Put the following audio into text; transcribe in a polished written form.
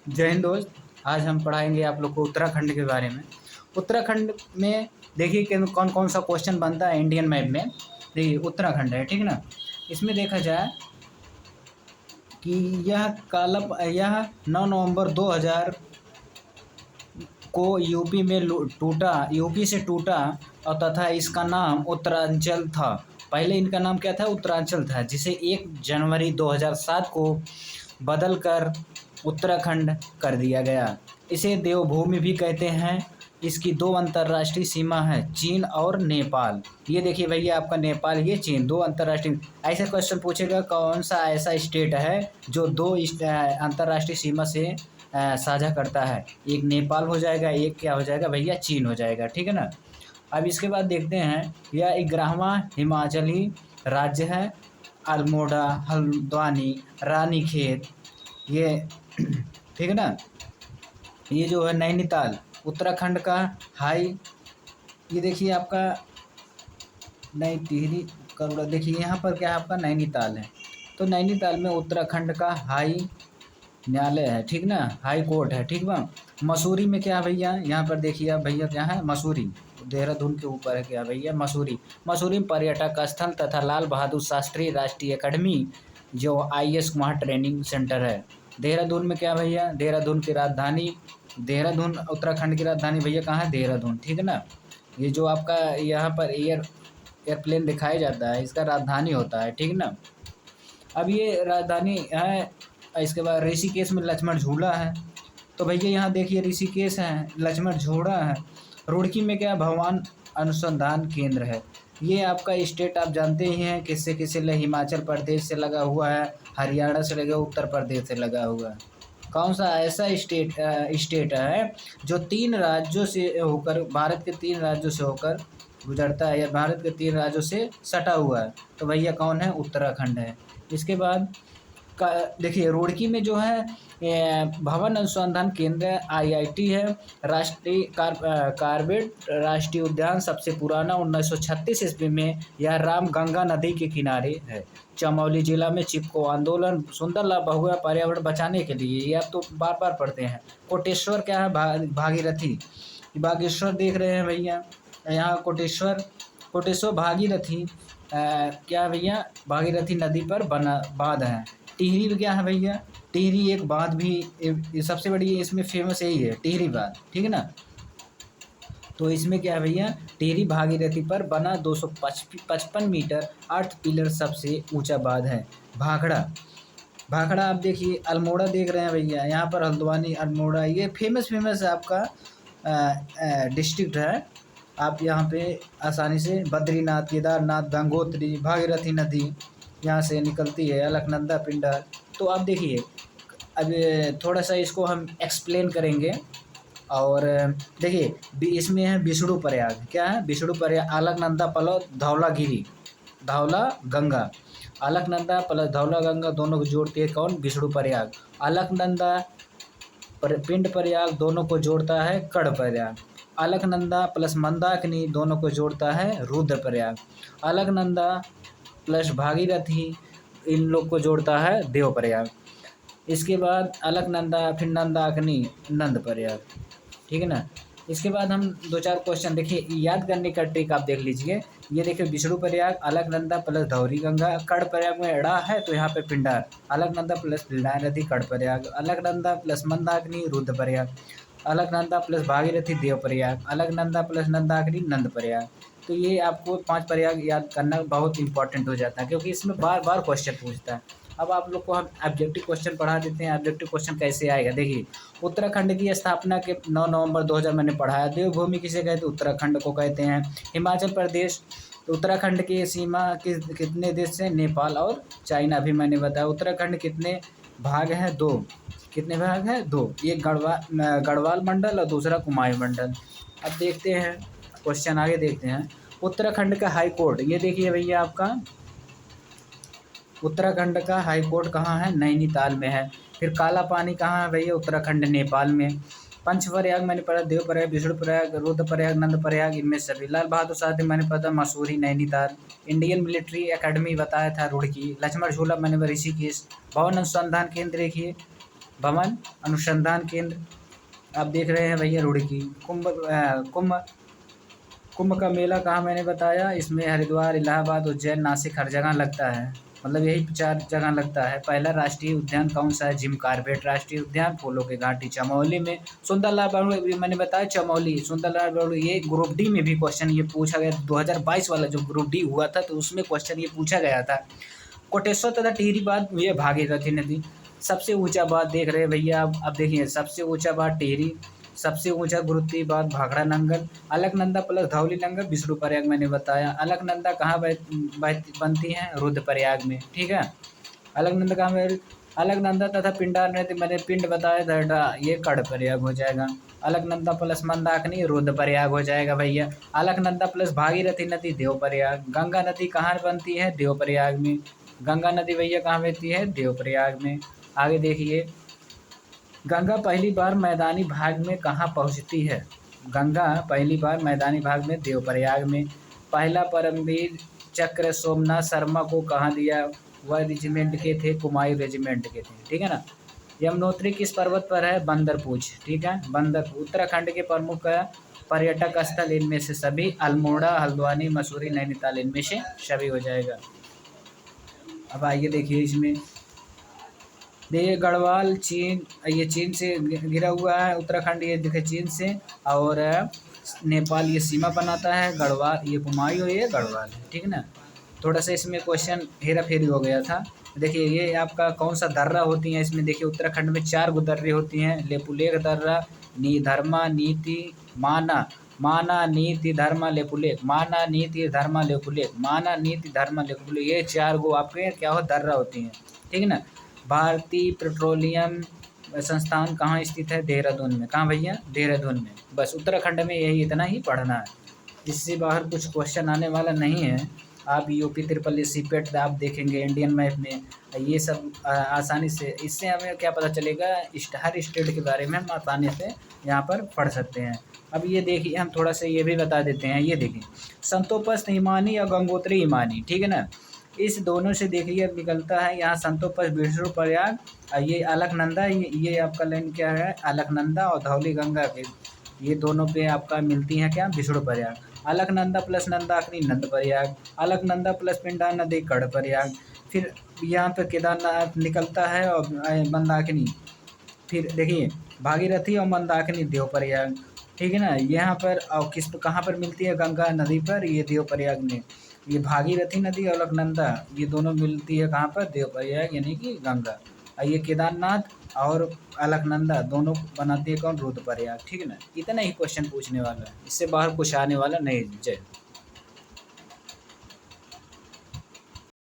जय हिंद दोस्त। आज हम पढ़ाएंगे आप लोग को उत्तराखंड के बारे में। उत्तराखंड में देखिए कि कौन कौन सा क्वेश्चन बनता है इंडियन मैप में। देखिए उत्तराखंड है, ठीक ना। इसमें देखा जाए कि यह 9 नवंबर 2000 को यूपी से टूटा और तथा इसका नाम उत्तरांचल था। पहले इनका नाम क्या था? उत्तरांचल था, जिसे 1 जनवरी 2007 को बदलकर उत्तराखंड कर दिया गया। इसे देवभूमि भी कहते हैं। इसकी 2 अंतर्राष्ट्रीय सीमा है, चीन और नेपाल। ये देखिए भैया, आपका नेपाल, ये चीन, 2 अंतर्राष्ट्रीय। ऐसे क्वेश्चन पूछेगा कौन सा ऐसा स्टेट है जो 2 अंतर्राष्ट्रीय सीमा से साझा करता है। एक नेपाल हो जाएगा, एक क्या हो जाएगा भैया? चीन हो जाएगा, ठीक है ना। अब इसके बाद देखते हैं, यह 11वां हिमाचली राज्य है। अल्मोड़ा, हल्द्वानी, रानीखेत, ये ठीक है ना। ये जो है नैनीताल, उत्तराखंड का हाई, ये देखिए आपका नई टिहरी करोड़ा, देखिए यहाँ पर क्या है आपका नैनीताल है। तो नैनीताल में उत्तराखंड का हाई न्यायालय है, ठीक ना, हाई कोर्ट है, ठीक बा। मसूरी में क्या है भैया? यहाँ पर देखिए आप भैया, क्या है? मसूरी, देहरादून के ऊपर है क्या भैया? मसूरी। मसूरी में पर्यटक स्थल तथा लाल बहादुर शास्त्री राष्ट्रीय अकेडमी, जो IAS वहाँ ट्रेनिंग सेंटर है। देहरादून में क्या भैया? देहरादून की राजधानी, देहरादून उत्तराखंड की राजधानी भैया कहाँ है? देहरादून, ठीक है ना। ये जो आपका यहाँ पर एयरप्लेन दिखाया जाता है, इसका राजधानी होता है, ठीक ना। अब ये राजधानी है। इसके बाद ऋषिकेश में लक्ष्मण झूला है। तो भैया यहाँ देखिए ऋषिकेश है, लक्ष्मण झूला है। रुड़की में क्या? भगवान अनुसंधान केंद्र है। ये आपका स्टेट आप जानते ही हैं, किससे किससे हिमाचल प्रदेश से लगा हुआ है, हरियाणा से लगा, उत्तर प्रदेश से लगा हुआ है। कौन सा ऐसा स्टेट है जो 3 राज्यों से होकर, भारत के 3 राज्यों से होकर गुजरता है, या भारत के 3 राज्यों से सटा हुआ है? तो भैया कौन है? उत्तराखंड है। इसके बाद देखिए रुड़की में जो है भवन अनुसंधान केंद्र IIT है। राष्ट्रीय कार्बेट राष्ट्रीय उद्यान सबसे पुराना 1936 ईस्वी में, यह रामगंगा नदी के किनारे है। चमौली जिला में चिपको आंदोलन, सुंदर लाभ हुआ पर्यावरण बचाने के लिए, ये आप तो बार बार पढ़ते हैं। कोटेश्वर क्या है? भागीरथी, बागेश्वर देख रहे हैं भैया, यहाँ कोटेश्वर भागीरथी क्या भैया? भागीरथी नदी पर बना बांध है। टिहरी क्या है भैया? टिहरी एक बांध भी, सबसे बड़ी इसमें फेमस यही है, टिहरी बांध, ठीक है ना। तो इसमें क्या है भैया? टिहरी भागीरथी पर बना 255 मीटर 8 पिलर सबसे ऊंचा बांध है। भाखड़ा आप देखिए, अल्मोड़ा देख रहे हैं भैया, यहाँ पर हल्द्वानी, अल्मोड़ा, ये फेमस है आपका डिस्ट्रिक्ट है। आप यहाँ पे आसानी से बद्रीनाथ, केदारनाथ, गंगोत्री, भागीरथी नदी यहाँ से निकलती है, अलकनंदा, पिंडर। तो आप देखिए, अब थोड़ा सा इसको हम एक्सप्लेन करेंगे। और देखिए इसमें है विष्णु प्रयाग, क्या है? विष्णु प्रयाग, अलकनंदा प्लस धौलागिरी, धौला गंगा, अलकनंदा प्लस धौला गंगा दोनों को जोड़ती है कौन? विष्णु प्रयाग। अलकनंदा पिंड प्रयाग दोनों को जोड़ता है कड़ प्रयाग। अलकनंदा प्लस मंदाकिनी दोनों को जोड़ता है रुद्र प्रयाग। अलकनंदा प्लस भागीरथी इन लोग को जोड़ता है देव प्रयाग। इसके बाद अलकनंदा, फिर नंदाकिनी, नंद प्रयाग, ठीक है ना। इसके बाद हम 2-4 क्वेश्चन देखिए, याद करने का ट्रिक आप देख लीजिए। ये देखिए विष्णु प्रयाग, अलकनंदा प्लस धौरी गंगा, कड़ प्रयाग में एड़ा है तो यहाँ पे पिंडार, अलकनंदा प्लस पिंडारथी कड़ Prayag, Alaknanda plus Mandakini Rudra Prayag, Alaknanda plus Bhagirathi Dev Prayag, Alaknanda plus Nandakini नंद प्रयाग। तो ये आपको 5 प्रयाग याद करना बहुत इंपॉर्टेंट हो जाता है, क्योंकि इसमें बार बार क्वेश्चन पूछता है। अब आप लोग को हम ऑब्जेक्टिव क्वेश्चन पढ़ा देते हैं। ऑब्जेक्टिव क्वेश्चन कैसे आएगा? देखिए, उत्तराखंड की स्थापना के 9 नवंबर 2000 मैंने पढ़ाया। देवभूमि किसे कहते हैं? उत्तराखंड को कहते हैं। हिमाचल प्रदेश, उत्तराखंड की सीमा कितने देश से? नेपाल और चाइना भी मैंने बताया। उत्तराखंड कितने भाग हैं? 2। कितने भाग हैं? 2। एक गढ़वाल मंडल और दूसरा कुमायूं मंडल। अब देखते हैं क्वेश्चन, आगे देखते हैं। उत्तराखंड का हाई कोर्ट, ये देखिए भैया, आपका उत्तराखंड का हाई कोर्ट कहाँ है? नैनीताल में है। फिर काला पानी कहाँ है भैया? उत्तराखंड, नेपाल में। पंचप्रयाग मैंने पढ़ा, देवप्रयाग, विष्णु प्रयाग, रुद्रप्रयाग, नंद प्रयाग, इनमें सभी। लाल बहादुर शास्त्री मैंने पढ़ा Mussoorie, Nainital. Indian military academy बताया था रुड़की। लक्ष्मण झूला मैंने ऋषिकेश। भवन अनुसंधान केंद्र देखिए भवन अनुसंधान केंद्र आप देख रहे हैं भैया रुड़की। कुंभ कुंभ का मेला कहाँ मैंने बताया, इसमें हरिद्वार, इलाहाबाद, उज्जैन, नासिक हर जगह लगता है, मतलब यही 4 जगह लगता है। पहला राष्ट्रीय उद्यान कौन सा है, जिम कॉर्बेट राष्ट्रीय उद्यान, फूलों की घाटी चमोली में। सुंदरलाल बाड़ू मैंने बताया चमोली, सुंदरलाल बाड़ू, ये ग्रुप डी में भी क्वेश्चन ये पूछा गया 2022 वाला जो ग्रुप डी हुआ था, तो उसमें क्वेश्चन ये पूछा गया था। कोटेश्वर तथा टिहरी बांध, ये भागीरथी नदी। सबसे ऊंचा बांध देख रहे हैं भैया आप, अब देखिए सबसे ऊंचा बांध टिहरी, सबसे ऊंचा गुरुत्वीय बांध भाखड़ा नंगल। अलकनंदा प्लस धौली नंगल विष्णुप्रयाग मैंने बताया। अलकनंदा कहाँ बनती है, रुद्रप्रयाग में, ठीक है। अलकनंदा कहाँ में, अलकनंदा तथा पिंडार नदी मैंने पिंड बताया था, ये कर्णप्रयाग हो जाएगा। अलकनंदा प्लस मंदाकिनी रुद्रप्रयाग हो जाएगा भैया। अलकनंदा प्लस भागीरथी नदी देवप्रयाग। गंगा नदी कहाँ बनती है, देवप्रयाग में। गंगा नदी भैया कहाँ बहती है, देवप्रयाग में। आगे देखिए, गंगा पहली बार मैदानी भाग में कहाँ पहुँचती है, गंगा पहली बार मैदानी भाग में देवप्रयाग में। पहला परमवीर चक्र सोमनाथ शर्मा को कहाँ दिया, वह रेजिमेंट के थे, कुमायूं रेजिमेंट के थे, ठीक है ना। यमुनोत्री किस पर्वत पर है, बंदरपूछ, ठीक है, बंदरपूछ। उत्तराखंड के प्रमुख पर्यटक स्थल इनमें से सभी, अल्मोड़ा, हल्द्वानी, मसूरी, नैनीताल, इनमें से सभी हो जाएगा। अब आइए देखिए इसमें, देखिए गढ़वाल चीन, ये चीन से घिरा हुआ है, उत्तराखंड ये देखिए चीन से, और नेपाल ये सीमा बनाता है। गढ़वाल ये कुमायूं, ये गढ़वाल है, ठीक है ना। थोड़ा सा इसमें क्वेश्चन हेरा फेरी हो गया था। देखिए ये आपका कौन सा दर्रा होती है, इसमें देखिए उत्तराखंड में 4 गो दर्रे होती हैं, लेपुलेख दर्रा, धर्मा, नीति, माना, माना, नीति, धर्मा, लेपुलेख, माना, नीति, धर्मा, लेपुलेख, माना, नीति, धर्मा, लेपुलेख, ये 4 गो आपके क्या हो, दर्रा होती हैं, ठीक है ना। भारतीय पेट्रोलियम संस्थान कहाँ स्थित है, देहरादून में। कहाँ भैया, देहरादून में। बस उत्तराखंड में यही इतना ही पढ़ना है, इससे बाहर कुछ क्वेश्चन आने वाला नहीं है। आप यूपी ट्रिपल एस सीपेट आप देखेंगे इंडियन मैप में, ये सब आसानी से, इससे हमें क्या पता चलेगा, हर स्टेट के बारे में हम आसानी से यहाँ पर पढ़ सकते हैं। अब ये देखिए हम थोड़ा सा ये भी बता देते हैं, ये देखिए संतोपस्थ हिमानी और गंगोत्री हिमानी, ठीक है ना। इस दोनों से देखिए अब निकलता है यहाँ संतोपस्थ विष्णुप्रयाग, ये अलकनंदा, ये आपका लाइन क्या है, अलकनंदा और धौली गंगा के, ये दोनों पे आपका मिलती हैं क्या, विष्णुप्रयाग। अलकनंदा प्लस नंदाकिनी नंदप्रयाग, अलकनंदा प्लस पिंडा नदी कर्णप्रयाग। फिर यहाँ पे केदारनाथ निकलता है और मंदाकिनी, फिर देखिए भागीरथी और मंदाकिनी देवप्रयाग, ठीक है ना। यहाँ पर और किस कहाँ पर मिलती है, गंगा नदी पर, ये देवप्रयाग में। ये भागीरथी नदी और अलकनंदा ये दोनों मिलती है कहाँ पर, देवप्रयाग यानी कि गंगा। और ये केदारनाथ और अलकनंदा दोनों बनाती है कौन, रुद्रप्रयाग, ठीक है ना। इतना ही क्वेश्चन पूछने वाला है, इससे बाहर कुछ आने वाला नहीं। जय।